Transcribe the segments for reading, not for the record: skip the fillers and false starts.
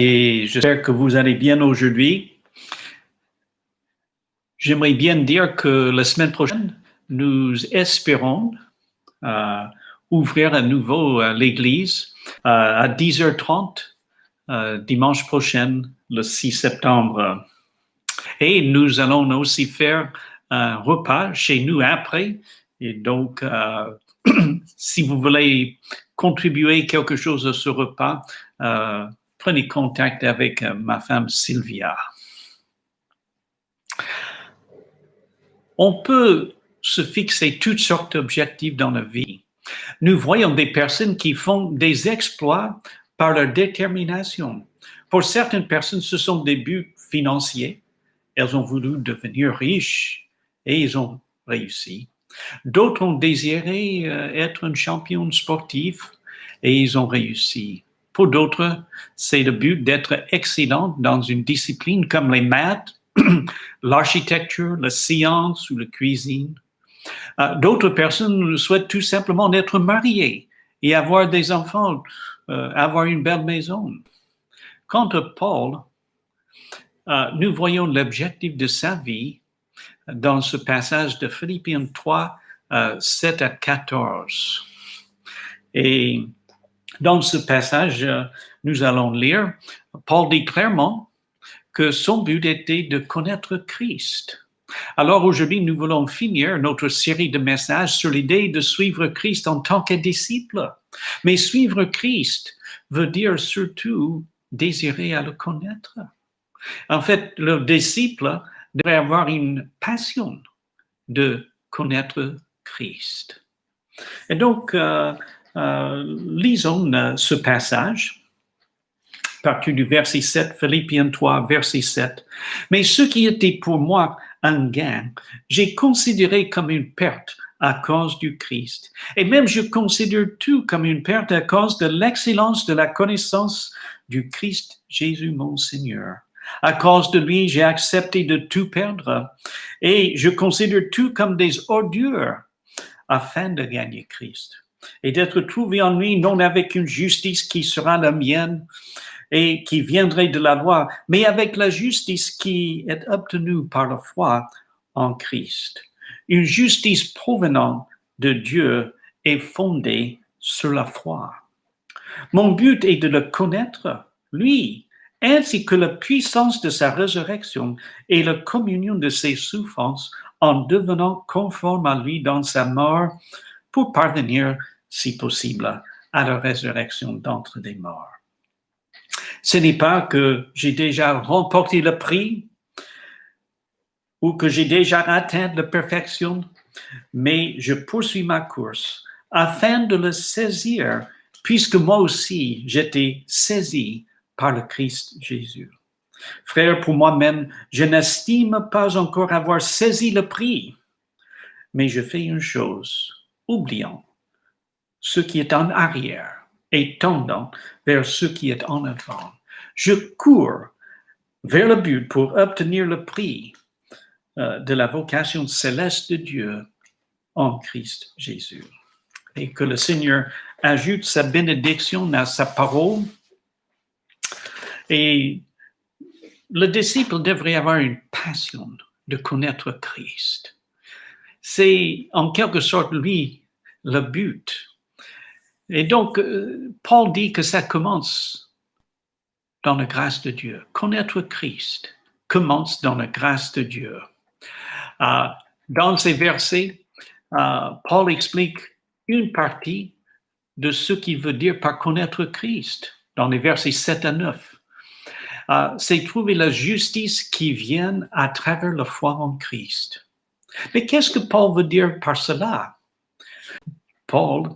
et j'espère que vous allez bien aujourd'hui. J'aimerais bien dire que la semaine prochaine, nous espérons ouvrir à nouveau l'église à 10h30 dimanche prochain, le 6 septembre. Et nous allons aussi faire un repas chez nous après. Et donc, si vous voulez contribuer quelque chose à ce repas, prenez contact avec ma femme Sylvia. On peut se fixer toutes sortes d'objectifs dans la vie. Nous voyons des personnes qui font des exploits par leur détermination. Pour certaines personnes, ce sont des buts financiers. Elles ont voulu devenir riches et ils ont réussi. D'autres ont désiré être un champion sportif et ils ont réussi. Pour d'autres, c'est le but d'être excellent dans une discipline comme les maths, l'architecture, la science ou la cuisine. D'autres personnes souhaitent tout simplement être mariées et avoir des enfants, avoir une belle maison. Quant à Paul, nous voyons l'objectif de sa vie dans ce passage de Philippiens 3, 7 à 14. Et dans ce passage, nous allons lire, Paul dit clairement que son but était de connaître Christ. Alors aujourd'hui, nous voulons finir notre série de messages sur l'idée de suivre Christ en tant que disciple. Mais suivre Christ veut dire surtout désirer à le connaître. En fait, le disciple devrait avoir une passion de connaître Christ. Et donc, lisons ce passage, à partir du verset 7, Philippiens 3, verset 7. Mais ce qui était pour moi un gain, j'ai considéré comme une perte à cause du Christ. Et même je considère tout comme une perte à cause de l'excellence de la connaissance du Christ Jésus mon Seigneur. À cause de lui, j'ai accepté de tout perdre et je considère tout comme des ordures afin de gagner Christ et d'être trouvé en lui, non avec une justice qui sera la mienne et qui viendrait de la loi, mais avec la justice qui est obtenue par la foi en Christ. Une justice provenant de Dieu et fondée sur la foi. Mon but est de le connaître, lui, ainsi que la puissance de sa résurrection et la communion de ses souffrances en devenant conforme à lui dans sa mort pour parvenir, si possible, à la résurrection d'entre les morts. Ce n'est pas que j'ai déjà remporté le prix ou que j'ai déjà atteint la perfection, mais je poursuis ma course afin de le saisir, puisque moi aussi j'étais saisi par le Christ Jésus. Frère, pour moi-même, je n'estime pas encore avoir saisi le prix, mais je fais une chose, oubliant ce qui est en arrière et tendant vers ce qui est en avant. Je cours vers le but pour obtenir le prix de la vocation céleste de Dieu en Christ Jésus. Et que le Seigneur ajoute sa bénédiction à sa parole. Et le disciple devrait avoir une passion de connaître Christ. C'est en quelque sorte, lui, le but. Et donc, Paul dit que ça commence dans la grâce de Dieu. Connaître Christ commence dans la grâce de Dieu. Dans ces versets, Paul explique une partie de ce qu'il veut dire par connaître Christ, dans les versets 7 à 9. C'est trouver la justice qui vient à travers la foi en Christ. Mais qu'est-ce que Paul veut dire par cela? Paul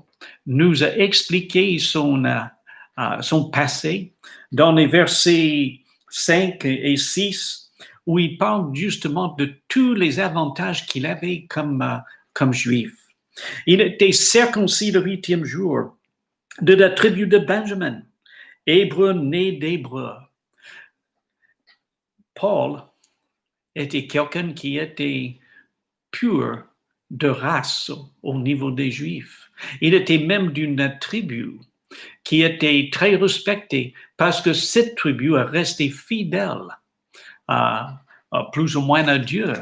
nous a expliqué son passé dans les versets 5 et 6, où il parle justement de tous les avantages qu'il avait comme juif. Il était circoncis le 8e jour de la tribu de Benjamin, hébreu né d'Hébreu. Paul était quelqu'un qui était pur de race au niveau des Juifs. Il était même d'une tribu qui était très respectée parce que cette tribu est restée fidèle, plus ou moins à Dieu.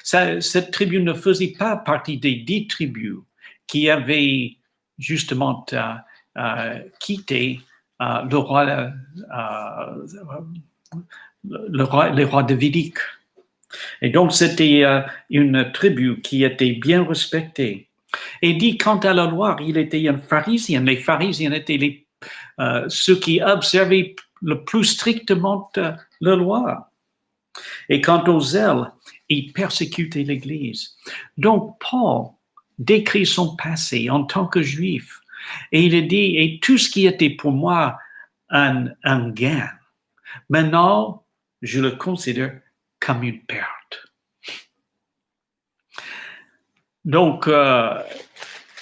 Cette tribu ne faisait pas partie des 10 tribus qui avaient justement quitté les rois davidiques. Et donc, c'était une tribu qui était bien respectée. Et dit, quant à la loi, il était un pharisien. Les pharisiens étaient ceux qui observaient le plus strictement la loi. Et quant aux zèles, ils persécutaient l'Église. Donc, Paul décrit son passé en tant que juif. Et il dit, et tout ce qui était pour moi un gain, maintenant, je le considère comme une perte. Donc,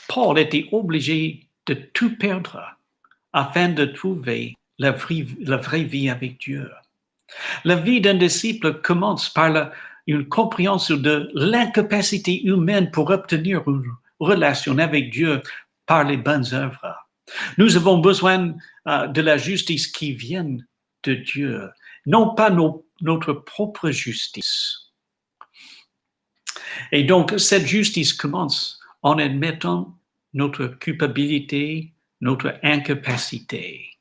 Paul était obligé de tout perdre afin de trouver la vraie vie avec Dieu. La vie d'un disciple commence par une compréhension de l'incapacité humaine pour obtenir une relation avec Dieu par les bonnes œuvres. Nous avons besoin de la justice qui vient de Dieu, non pas notre propre justice. Et donc, cette justice commence en admettant notre culpabilité, notre incapacité.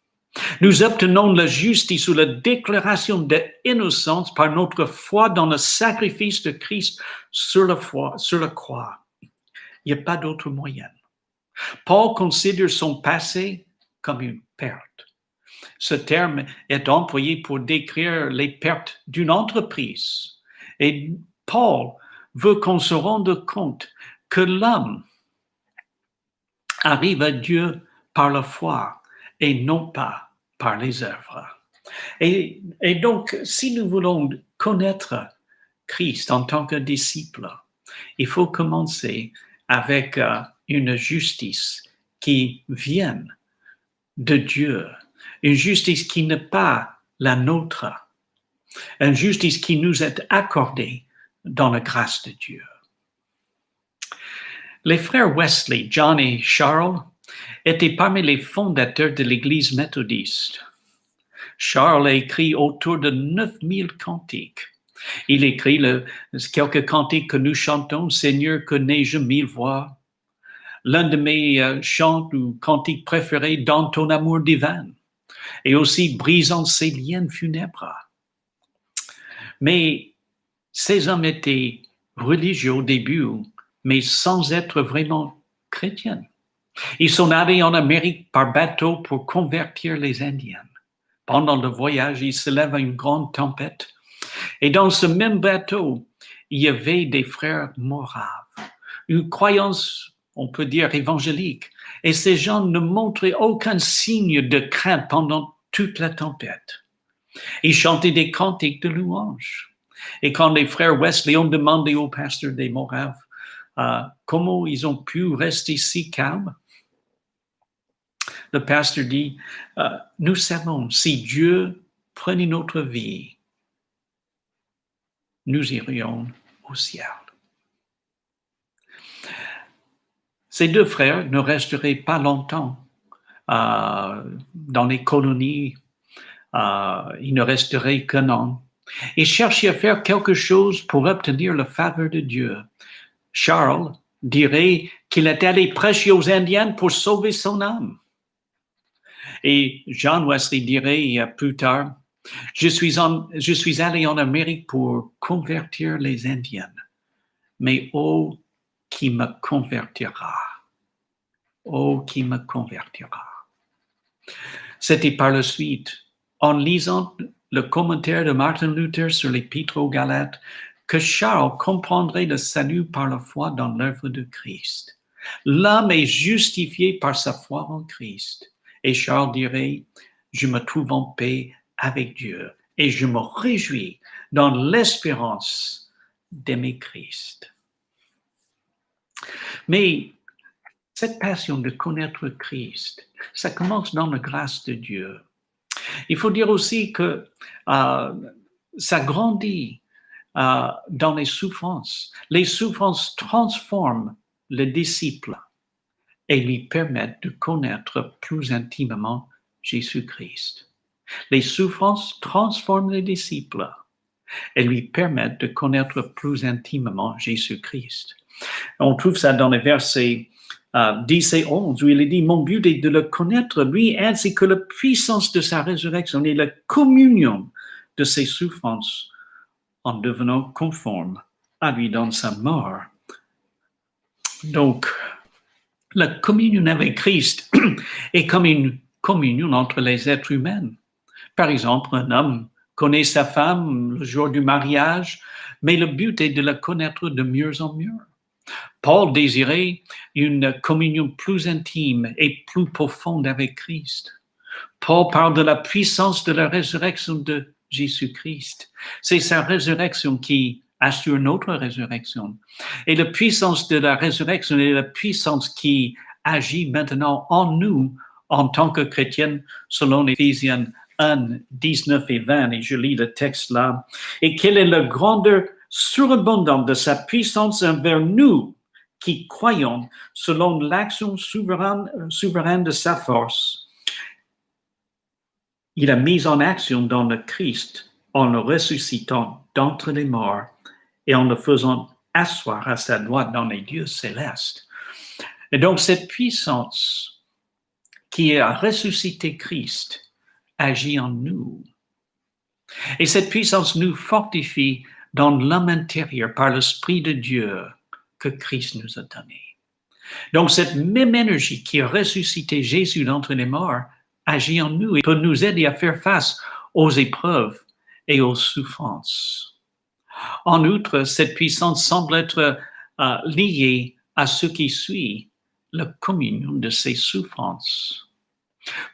Nous obtenons la justice ou la déclaration d'innocence par notre foi dans le sacrifice de Christ sur la croix. Il n'y a pas d'autre moyen. Paul considère son passé comme une perte. Ce terme est employé pour décrire les pertes d'une entreprise. Et Paul veut qu'on se rende compte que l'homme arrive à Dieu par la foi et non pas par les œuvres. Et donc, si nous voulons connaître Christ en tant que disciple, il faut commencer avec une justice qui vient de Dieu, une justice qui n'est pas la nôtre, une justice qui nous est accordée dans la grâce de Dieu. Les frères Wesley, John et Charles, étaient parmi les fondateurs de l'Église méthodiste. Charles a écrit autour de 9000 cantiques. Il écrit quelques cantiques que nous chantons, « Seigneur, que n'ai-je 1000 voix ». L'un de mes chants ou cantiques préférés, « Dans ton amour divin ». Et aussi « Brisant ces liens funèbres ». Mais ces hommes étaient religieux au début, mais sans être vraiment chrétiens. Ils sont allés en Amérique par bateau pour convertir les Indiens. Pendant le voyage, il se lève une grande tempête. Et dans ce même bateau, il y avait des frères moraves, une croyance, on peut dire, évangélique. Et ces gens ne montraient aucun signe de crainte pendant toute la tempête. Ils chantaient des cantiques de louange. Et quand les frères Wesley ont demandé au pasteur des Moraves comment ils ont pu rester si calmes, le pasteur dit, nous savons, si Dieu prenait notre vie, nous irions au ciel. Ces deux frères ne resteraient pas longtemps dans les colonies, ils ne resteraient qu'un an. Ils cherchaient à faire quelque chose pour obtenir la faveur de Dieu. Charles dirait qu'il est allé prêcher aux Indiens pour sauver son âme. Et John Wesley dirait plus tard, je suis allé en Amérique pour convertir les Indiens, mais oh, qui me convertira. Oh, qui me convertira. C'était par la suite, en lisant le commentaire de Martin Luther sur l'Épître aux Galates, que Charles comprendrait le salut par la foi dans l'œuvre de Christ. L'homme est justifié par sa foi en Christ. Et Charles dirait, je me trouve en paix avec Dieu et je me réjouis dans l'espérance d'aimer Christ. Mais cette passion de connaître Christ, ça commence dans la grâce de Dieu. Il faut dire aussi que ça grandit dans les souffrances. Les souffrances transforment le disciple et lui permettent de connaître plus intimement Jésus-Christ. Les souffrances transforment les disciples et lui permettent de connaître plus intimement Jésus-Christ. On trouve ça dans les versets 10 et 11, où il est dit, mon but est de le connaître, lui, ainsi que la puissance de sa résurrection et la communion de ses souffrances en devenant conforme à lui dans sa mort. Donc, la communion avec Christ est comme une communion entre les êtres humains. Par exemple, un homme connaît sa femme le jour du mariage, mais le but est de la connaître de mieux en mieux. Paul désirait une communion plus intime et plus profonde avec Christ. Paul parle de la puissance de la résurrection de Jésus-Christ. C'est sa résurrection qui assure notre résurrection. Et la puissance de la résurrection est la puissance qui agit maintenant en nous en tant que chrétiens, selon Éphésiens 1, 19 et 20. Et je lis le texte là. Et quelle est la grandeur surabondante de sa puissance envers nous qui croyons selon l'action souveraine de sa force. Il a mis en action dans le Christ en le ressuscitant d'entre les morts et en le faisant asseoir à sa droite dans les lieux célestes. Et donc cette puissance qui a ressuscité Christ agit en nous. Et cette puissance nous fortifie dans l'homme intérieur par l'Esprit de Dieu que Christ nous a donné. Donc cette même énergie qui a ressuscité Jésus d'entre les morts agit en nous et peut nous aider à faire face aux épreuves et aux souffrances. En outre, cette puissance semble être liée à ce qui suit, la communion de ces souffrances.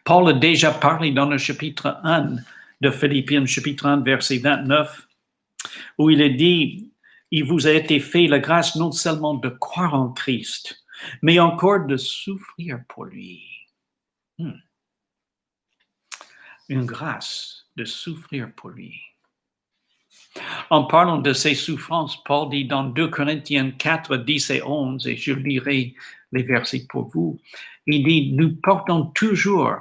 Paul a déjà parlé dans le chapitre 1 de Philippiens, chapitre 1, verset 29, où il est dit, « Il vous a été fait la grâce non seulement de croire en Christ, mais encore de souffrir pour lui. » Une grâce de souffrir pour lui. En parlant de ces souffrances, Paul dit dans 2 Corinthiens 4, 10 et 11, et je lirai les versets pour vous, il dit, nous portons toujours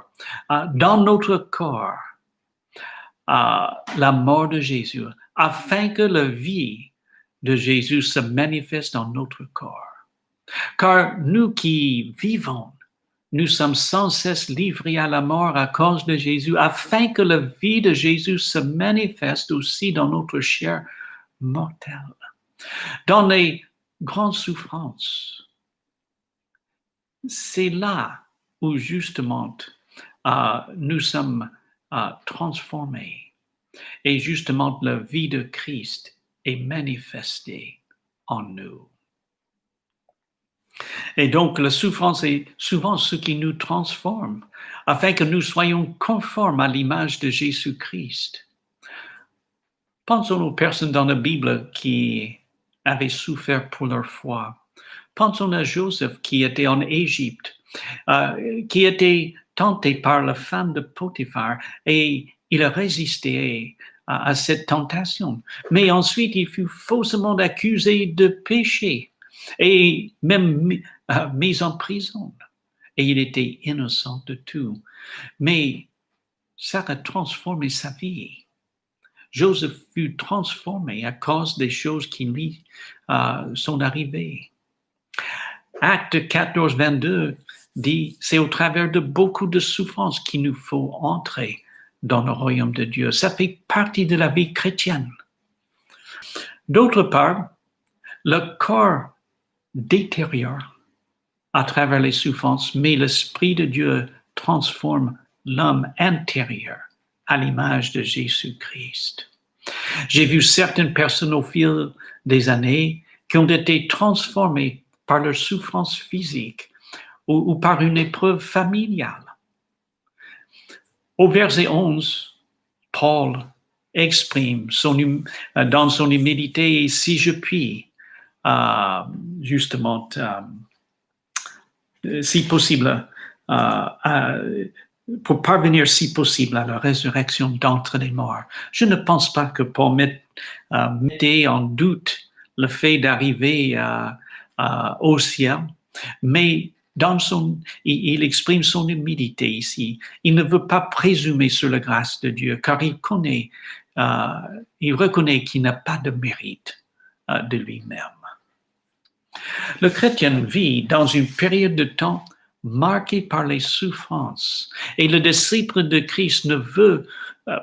dans notre corps la mort de Jésus, afin que la vie de Jésus se manifeste dans notre corps. Car nous qui vivons, nous sommes sans cesse livrés à la mort à cause de Jésus, afin que la vie de Jésus se manifeste aussi dans notre chair mortelle. Dans les grandes souffrances, c'est là où justement nous sommes transformés. Et justement, la vie de Christ est manifestée en nous. Et donc, la souffrance est souvent ce qui nous transforme, afin que nous soyons conformes à l'image de Jésus-Christ. Pensons aux personnes dans la Bible qui avaient souffert pour leur foi. Pensons à Joseph qui était en Égypte, qui était tenté par la femme de Potiphar et il a résisté à cette tentation. Mais ensuite, il fut faussement accusé de péché et même mis en prison. Et il était innocent de tout. Mais ça a transformé sa vie. Joseph fut transformé à cause des choses qui lui sont arrivées. Acte 14, 22 dit, c'est au travers de beaucoup de souffrances qu'il nous faut entrer dans le royaume de Dieu. Ça fait partie de la vie chrétienne. D'autre part, le corps détériore à travers les souffrances, mais l'Esprit de Dieu transforme l'homme intérieur à l'image de Jésus-Christ. J'ai vu certaines personnes au fil des années qui ont été transformées par leur souffrance physique ou par une épreuve familiale. Au verset 11, Paul exprime dans son humilité, si je puis, justement, si possible, pour parvenir si possible à la résurrection d'entre les morts. Je ne pense pas que Paul mettait en doute le fait d'arriver au ciel, mais il exprime son humilité ici. Il ne veut pas présumer sur la grâce de Dieu, car il reconnaît qu'il n'a pas de mérite de lui-même. Le chrétien vit dans une période de temps marquée par les souffrances, et le disciple de Christ ne veut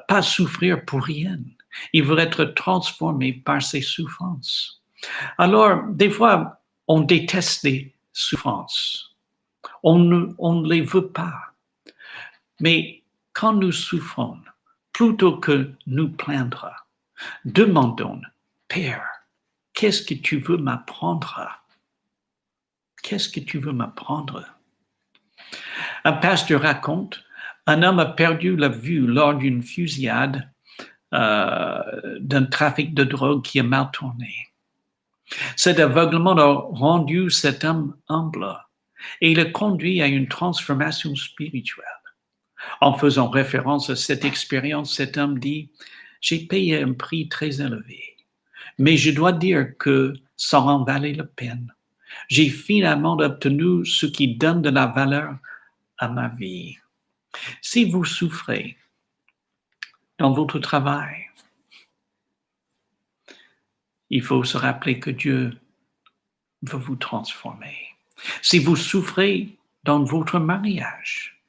pas souffrir pour rien. Il veut être transformé par ses souffrances. Alors, des fois, on déteste les souffrances. On ne les veut pas. Mais quand nous souffrons, plutôt que nous plaindre, demandons, Père, qu'est-ce que tu veux m'apprendre? Qu'est-ce que tu veux m'apprendre? Un pasteur raconte, un homme a perdu la vue lors d'une fusillade d'un trafic de drogue qui a mal tourné. Cet aveuglement a rendu cet homme humble et il a conduit à une transformation spirituelle. En faisant référence à cette expérience, cet homme dit, j'ai payé un prix très élevé, mais je dois dire que ça en valait la peine. J'ai finalement obtenu ce qui donne de la valeur à ma vie. Si vous souffrez dans votre travail, il faut se rappeler que Dieu veut vous transformer. Si vous souffrez dans votre mariage,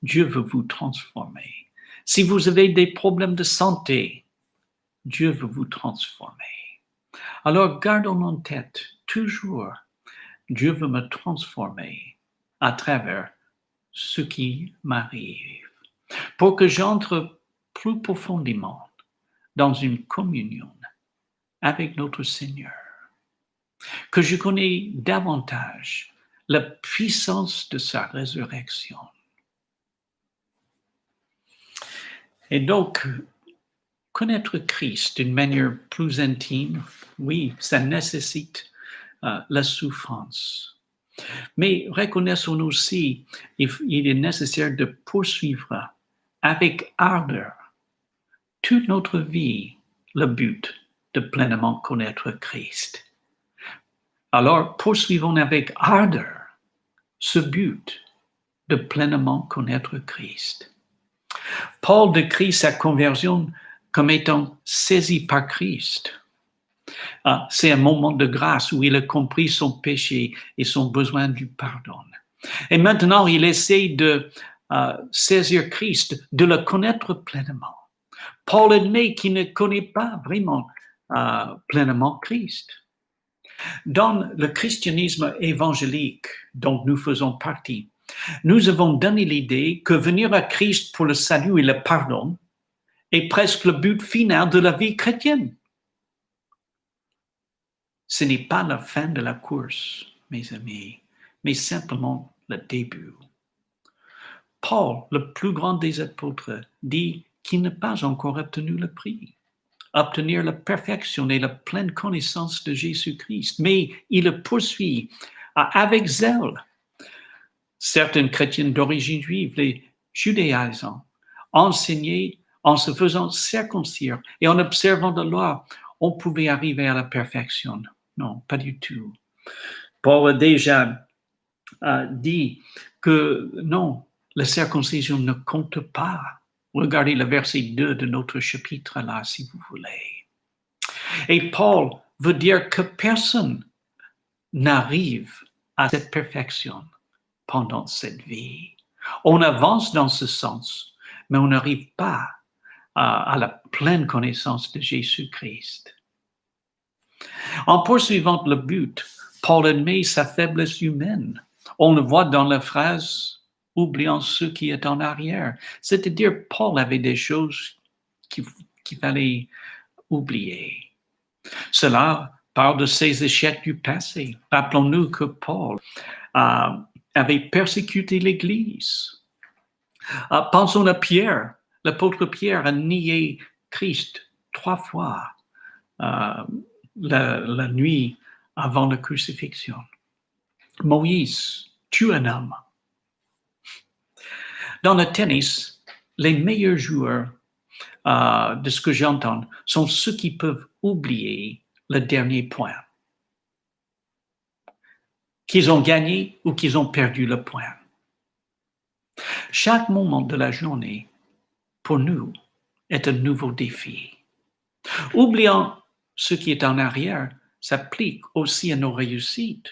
Dieu veut vous transformer. Si vous avez des problèmes de santé, Dieu veut vous transformer. Alors gardons en tête toujours, Dieu veut me transformer à travers ce qui m'arrive, pour que j'entre plus profondément dans une communion avec notre Seigneur, que je connais davantage la puissance de sa résurrection. Et donc, connaître Christ d'une manière plus intime, oui, ça nécessite la souffrance. Mais reconnaissons aussi, il est nécessaire de poursuivre avec ardeur toute notre vie le but de pleinement connaître Christ. Alors, poursuivons avec ardeur ce but de pleinement connaître Christ. Paul décrit sa conversion comme étant saisi par Christ. C'est un moment de grâce où il a compris son péché et son besoin du pardon. Et maintenant, il essaie de saisir Christ, de le connaître pleinement. Paul admet qu'il ne connaît pas vraiment pleinement Christ. Dans le christianisme évangélique dont nous faisons partie, nous avons donné l'idée que venir à Christ pour le salut et le pardon est presque le but final de la vie chrétienne. Ce n'est pas la fin de la course, mes amis, mais simplement le début. Paul, le plus grand des apôtres, dit qu'il n'a pas encore obtenu le prix, obtenir la perfection et la pleine connaissance de Jésus-Christ, mais il le poursuit avec zèle. Certains chrétiens d'origine juive, les judaïsants, enseignaient en se faisant circoncire et en observant la loi, on pouvait arriver à la perfection. Non, pas du tout. Paul a déjà dit que non, la circoncision ne compte pas. Regardez le verset 2 de notre chapitre là, si vous voulez. Et Paul veut dire que personne n'arrive à cette perfection pendant cette vie. On avance dans ce sens, mais on n'arrive pas à la pleine connaissance de Jésus-Christ. En poursuivant le but, Paul admet sa faiblesse humaine. On le voit dans la phrase « oubliant ce qui est en arrière ». C'est-à-dire, Paul avait des choses qu'il fallait oublier. Cela parle de ses échecs du passé. Rappelons-nous que Paul avait persécuté l'Église. Pensons à Pierre. L'apôtre Pierre a nié Christ 3 fois la nuit avant la crucifixion. Moïse tue un homme. Dans le tennis, les meilleurs joueurs, de ce que j'entends, sont ceux qui peuvent oublier le dernier point. qu'ils ont gagné ou qu'ils ont perdu le point. Chaque moment de la journée, pour nous, est un nouveau défi. Oubliant ce qui est en arrière s'applique aussi à nos réussites.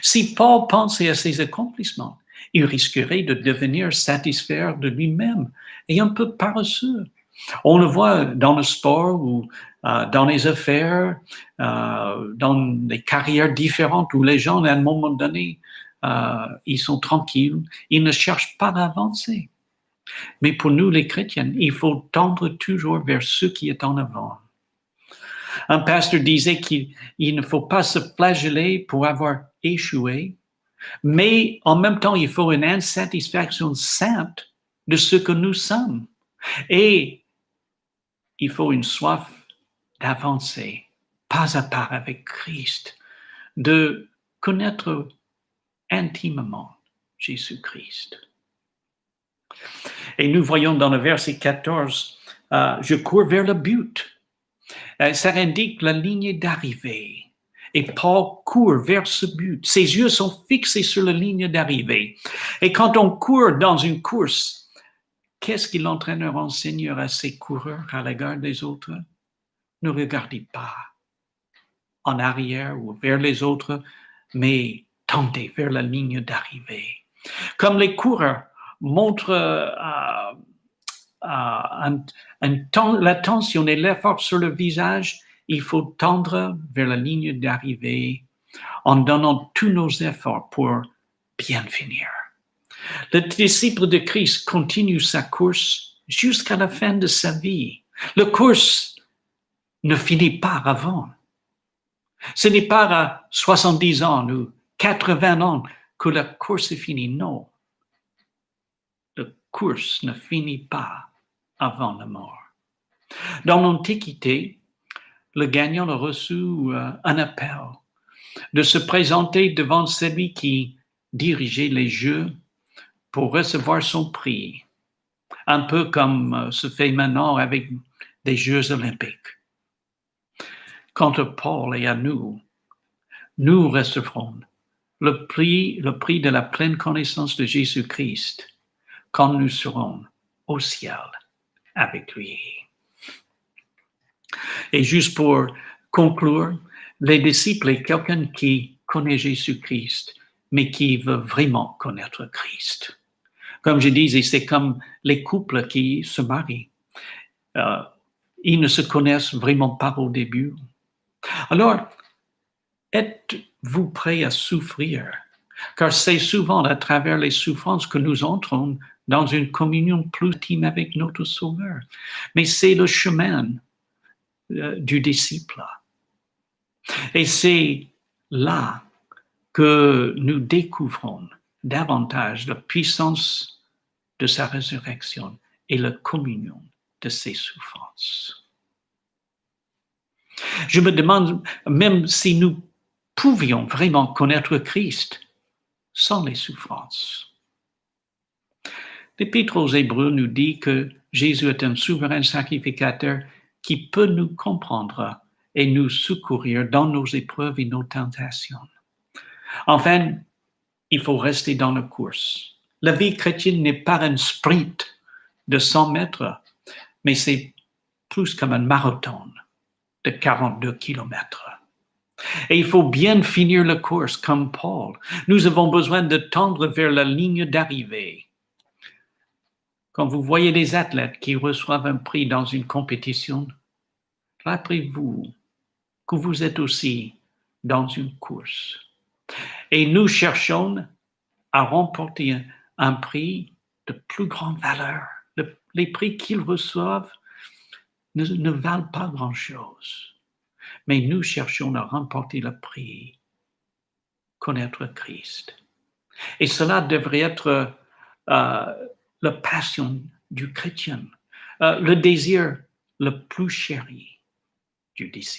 Si Paul pensait à ses accomplissements, il risquerait de devenir satisfait de lui-même et un peu paresseux. On le voit dans le sport ou dans les affaires, dans des carrières différentes où les gens, à un moment donné, ils sont tranquilles, ils ne cherchent pas à avancer. Mais pour nous, les chrétiens, il faut tendre toujours vers ce qui est en avant. Un pasteur disait qu'il ne faut pas se flageller pour avoir échoué, mais en même temps, il faut une insatisfaction sainte de ce que nous sommes. Et il faut une soif d'avancer, pas à pas avec Christ, de connaître intimement Jésus-Christ. Et nous voyons dans le verset 14, je cours vers le but. Ça indique la ligne d'arrivée. Et Paul court vers ce but. Ses yeux sont fixés sur la ligne d'arrivée. Et quand on court dans une course, qu'est-ce que l'entraîneur enseigne à ses coureurs à l'égard des autres? Ne regardez pas en arrière ou vers les autres, mais tendez vers la ligne d'arrivée. Comme les coureurs montrent l'attention et l'effort sur le visage, il faut tendre vers la ligne d'arrivée en donnant tous nos efforts pour bien finir. Le disciple de Christ continue sa course jusqu'à la fin de sa vie. La course ne finit pas avant. Ce n'est pas à 70 ans ou 80 ans que la course est finie. Non. La course ne finit pas avant la mort. Dans l'Antiquité, le gagnant a reçu un appel de se présenter devant celui qui dirigeait les Jeux pour recevoir son prix, un peu comme se fait maintenant avec des Jeux olympiques. Quant à Paul et à nous recevrons le prix de la pleine connaissance de Jésus-Christ quand nous serons au ciel avec lui. Et juste pour conclure, les disciples est quelqu'un qui connaît Jésus-Christ, mais qui veut vraiment connaître Christ. Comme je disais, c'est comme les couples qui se marient. Ils ne se connaissent vraiment pas au début. Alors, êtes-vous prêt à souffrir? Car c'est souvent à travers les souffrances que nous entrons dans une communion plus intime avec notre Sauveur. Mais c'est le chemin du disciple. Et c'est là que nous découvrons davantage la puissance de sa résurrection et la communion de ses souffrances. Je me demande même si nous pouvions vraiment connaître Christ sans les souffrances. L'Épître aux Hébreux nous dit que Jésus est un souverain sacrificateur qui peut nous comprendre et nous secourir dans nos épreuves et nos tentations. Enfin, il faut rester dans la course. La vie chrétienne n'est pas un sprint de 100 mètres, mais c'est plus comme un marathon de 42 kilomètres. Et il faut bien finir la course comme Paul. Nous avons besoin de tendre vers la ligne d'arrivée. Quand vous voyez des athlètes qui reçoivent un prix dans une compétition, rappelez-vous que vous êtes aussi dans une course. Et nous cherchons à remporter un prix de plus grande valeur. Les prix qu'ils reçoivent ne valent pas grand-chose. Mais nous cherchons à remporter le prix, connaître Christ. Et cela devrait être la passion du chrétien, le désir le plus chéri du disciple.